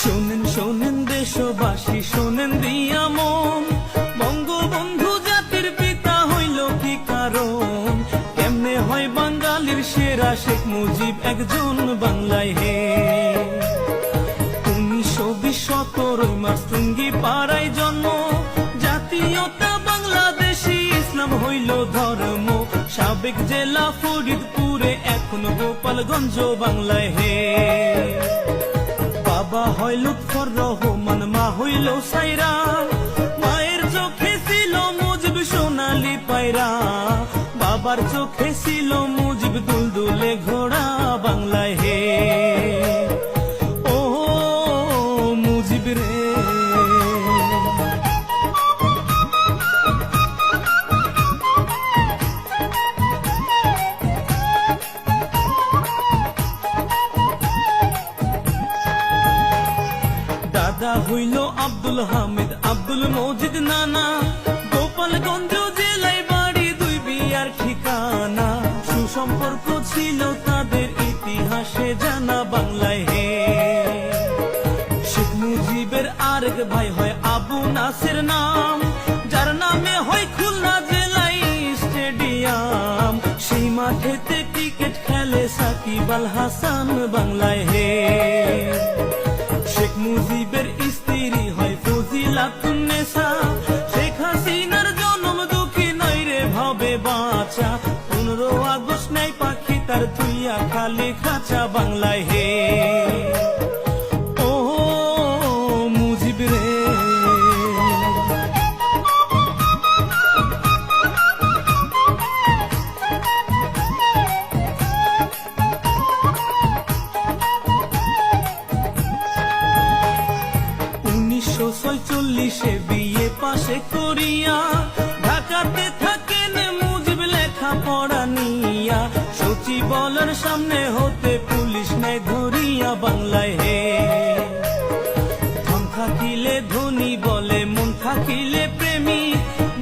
শোনেন শোনেন দেশবাসী, শোনেন দিয়া মন, বঙ্গবন্ধু জাতির পিতা হইল কি কারণ? কেমনে হয় বাঙালির সেরা শেখ মুজিব একজন বাংলায় হে। 1920 17 মার্চ টুঙ্গি পাড়ায় জন্ম, জাতীয়তা বাংলাদেশী, ইসলাম হইল ধর্ম। সাবেক জেলা ফরিদপুরে, এখন গোপালগঞ্জ বাংলায় হে। বাবা হয় লুৎফর রহমান, মা হইল সাইরা, মায়ের চোখে ছিল মুজিব সোনালি পায়রা, বাবার চোখে ছিল মুজিব দুলদুলে ঘোড়া বাংলায় হে। ও মুজিব রে, দাদা হইল আব্দুল হামিদ, আব্দুল মজিদ নানা, গোপালগঞ্জ জেলায় বাড়ি, দুই বিয়ার ঠিকানা। সুসম্পর্ক ছিল তাদের, ইতিহাসে জানা বাংলায় হে। শেখ মুজিবের আরেক ভাই হয় আবু নাসের নাম, যার নামে হয় খুলনা জেলায় স্টেডিয়াম। সেই মাঠেতে ক্রিকেট খেলে সাকিব আল হাসান বাংলায় হে। শেখ মুজিবের স্ত্রী হয় ফজিলাতুন্নেসা, শেখ হাসিনার জন্ম দুঃখী নয় রে ভাবে বাঁচা। 15 আগস্ট নাই পাখি তার তুইয়া খালি খাঁচা বাংলায় হে। ও মুজিব রে, বিয়ে পাশে করিয়া ঢাকাতে থাকেন মুজিব লেখা পড়া নিয়া। সচিবালয়ের সামনে হতে পুলিশ নেয় ধরিয়া বাংলায় হে। ধন থাকিলে ধনী বলে, মন থাকিলে প্রেমী,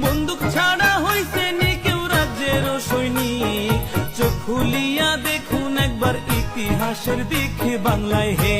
বন্দুক ছাড়া হইছে নি কেউ রাজ্যের সৈনিক। চোখ খুলিয়া দেখুন একবার ইতিহাসের দিকে বাংলায় হে।